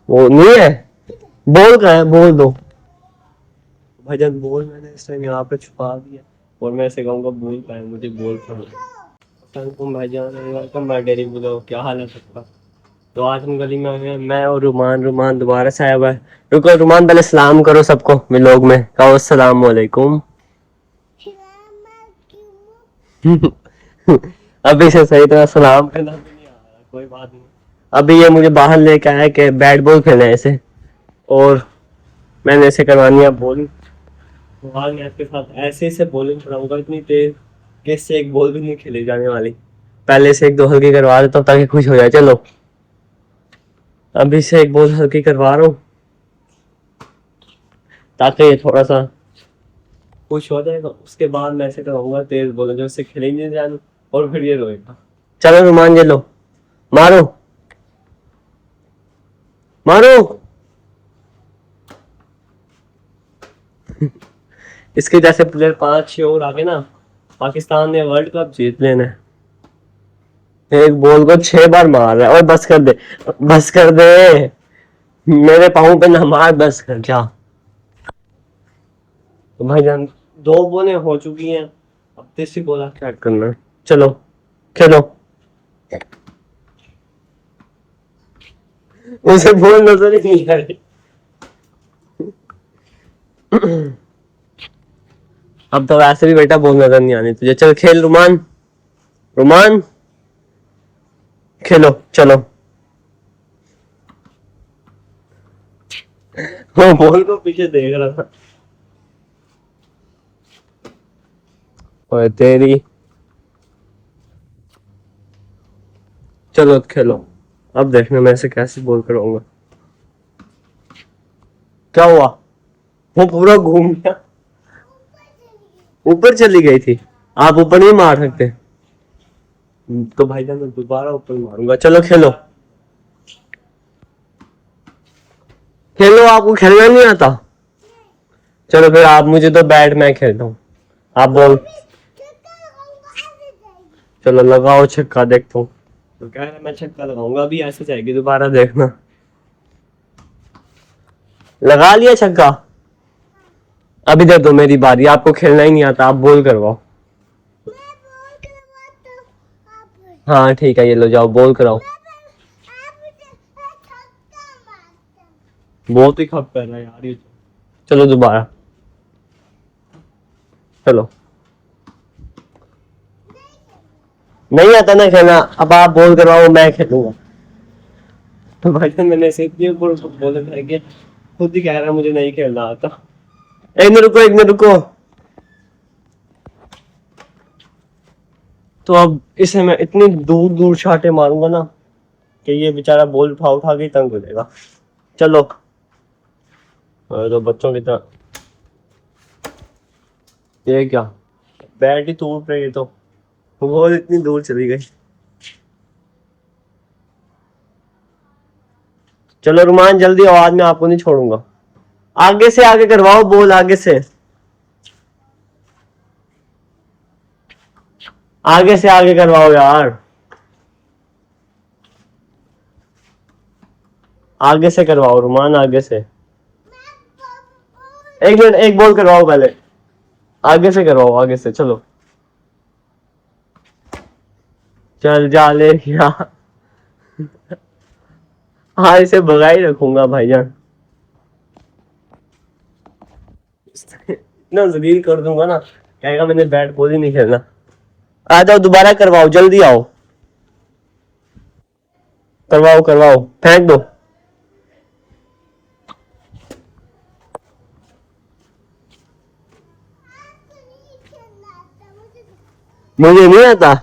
वो नहीं है। बोल कहाँ है, बोल दो भाईजान। बोल मैंने इस टाइम यहाँ पे छुपा दिया और मैं ऐसे कहूँगा बोल पाए, मुझे बोल पाए। असलामुअलैकुम भाईजान, वेलकम माय डेली ब्लॉग। क्या हाल है सबका? तो आज हम गली में आ गए, मैं और रुमान। रुमान दोबारा से आया हुआ है। रुको रुमान, पहले सलाम करो सबको व्लॉग में, कहो अस्सलाम वालेकुम। अभी से सही तरह सलाम करना भी नहीं आ रहा, कोई बात नहीं। अभी ये मुझे बाहर लेके आया कि बैट बॉल खेलना है ऐसे, और मैंने ऐसे करवानी है बॉलिंग। तो आज मैं इसके साथ ऐसे से बॉलिंग कराऊंगा इतनी तेज कि इससे एक बॉल भी नहीं खेली जाने वाली। पहले से एक दो हल्की करवा देता हूँ ताकि खुश हो जाए। चलो अभी से एक बॉल हल्की करवा रहा हूँ ताकि ये थोड़ा सा खुश हो जाएगा। उसके बाद मैं ऐसे कराऊंगा तेज बॉल जो इससे खेली नहीं जानी, और फिर ये रोएगा। चलो रुमान, ये लो, मारो मारो। इसके जैसे प्लेयर 5-6 और आगे ना, पाकिस्तान ने वर्ल्ड कप जीत लेना है। एक बॉल को 6 बार मार रहा है। और बस कर दे, बस कर दे, मेरे पाँव पे ना मार, बस कर जा। तो भाईजान 2 बॉलें हो चुकी हैं, अब तीसरी बॉल स्टार्ट करना है। चलो खेलो। उसे बॉल नजर ही नहीं आ रही। अब तो वैसे भी बेटा बॉल नजर नहीं आनी तुझे। चल खेल रुमान, रुमान खेलो चलो। वो बॉल को पीछे देख रहा था। ओए तेरी। चलो खेलो। अब देखना मैं ऐसे कैसे बॉल कराऊंगा। क्या हुआ? वो पूरा घूम गया, ऊपर चली गई थी। आप ऊपर नहीं मार सकते। तो भाईजान मैं दोबारा ऊपर मारूंगा। चलो खेलो खेलो। आपको खेलना नहीं आता? चलो फिर आप मुझे तो बैट, मैं खेलता हूँ, आप बॉल। चलो लगाओ छक्का, देखता हूँ। तो कह रहा मैं छक्का लगाऊंगा, अभी ऐसे जाएगी दोबारा, देखना। लगा लिया छक्का। अभी दे दो, मेरी बारी। आपको खेलना ही नहीं आता, आप बॉल करवाओ। हाँ ठीक है, ये लो जाओ बॉल कराओ। बहुत ही खप कर रहा है यार ये। चलो दोबारा, चलो। नहीं आता ना खेलना, अब आप बॉल करवाओ, मैं खेलूंगा। तो भाई मैंने ऐसे इतनी बॉल करके खुद ही कह रहा है मुझे नहीं खेलना आता। एक मिनट रुको, एक मिनट रुको। तो अब इसे मैं इतनी दूर दूर छाटे मारूंगा ना कि ये बेचारा बॉल उठा उठा के तंग हो जाएगा। चलो तो बच्चों की तरह। ये क्या, बैट ही टूट रही है। तो बॉल इतनी दूर चली गई। चलो रुमान जल्दी आओ, आज मैं आपको नहीं छोड़ूंगा। आगे से आगे करवाओ बॉल, आगे से आगे से आगे करवाओ यार। आगे से करवाओ रुमान, आगे से। एक मिनट, एक बॉल करवाओ पहले। आगे से करवाओ, आगे से। चलो चल जा ले यार। हाँ इसे भगा ही रखूंगा भाईजान, इतना जलील कर दूंगा ना, कहेगा मैंने बैट बॉल ही नहीं खेलना। आ जाओ दोबारा करवाओ, जल्दी आओ। करवाओ करवाओ, फेंक दो। मुझे नहीं आता।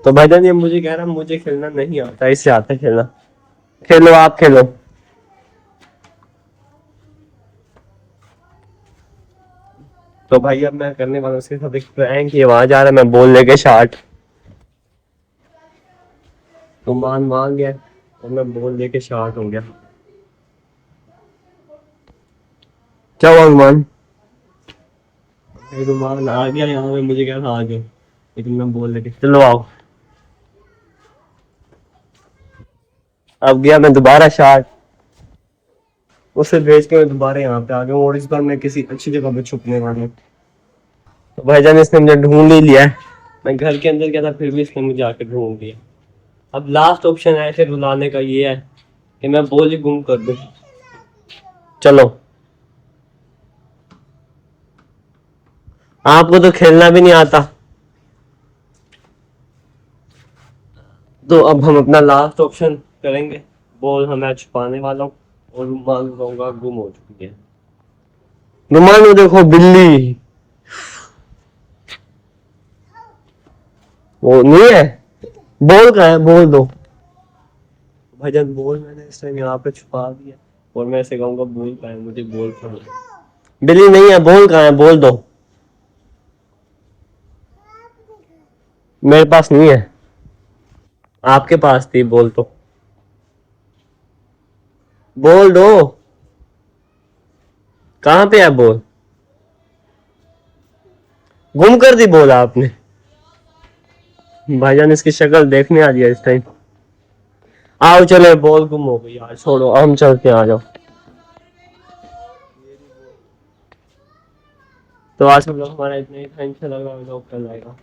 तो भाईजान ये मुझे कह रहा मुझे खेलना नहीं आता, इससे आता है खेलना। खेलो आप खेलो। तो भाई अब मैं करने वाला हूँ उसके साथ एक प्रैंक। ये वहां जा रहा है, मैं बॉल लेके शॉट। तो मान गया और मैं बॉल लेके शॉट हो गया। क्या हुआ मान? रुमान आ गया यहाँ पे, मुझे क्या था आ जाओ, लेकिन मैं बॉल लेके। चलो आओ। अब गया मैं दोबारा शॉट, उसे भेज के मैं दोबारा यहाँ पे आ गया हूँ और इस बार मैं किसी अच्छी जगह पे छुपने वाला हूँ। तो भाईजान इसने मुझे ढूंढ ही लिया है। मैं घर के अंदर गया था फिर भी इसने मुझे आके ढूंढ लिया। अब लास्ट ऑप्शन है इसे रुलाने का ये है कि मैं बॉल ही गुम कर दूं। चलो, आपको तो खेलना भी नहीं आता, तो अब हम अपना लास्ट ऑप्शन करेंगे। बॉल मैं छुपाने वाला हूँ और रुमाल कहूंगा गुम हो चुकी है। रुमाल में देखो बिल्ली, वो नहीं है। बॉल कहाँ है, बोल दो भाईजान। बॉल मैंने इस टाइम यहाँ पे छुपा दिया और मैं ऐसे कहूंगा बॉल कहाँ है, मुझे बॉल कहाँ है। बिल्ली नहीं है, बॉल कहाँ है, बोल दो। मेरे पास नहीं है, आपके पास थी, बोल तो, बोल दो कहाँ पे है बॉल। गुम कर दी बॉल आपने। भाईजान इसकी शक्ल देखने आ रही है इस टाइम। आओ चले, बॉल गुम हो गई यार, छोड़ो हम चलते हैं, आ जाओ। तो आज हम लोग हमारा इतना ही था, इंशाल्लाह अगला व्लॉग कल आएगा।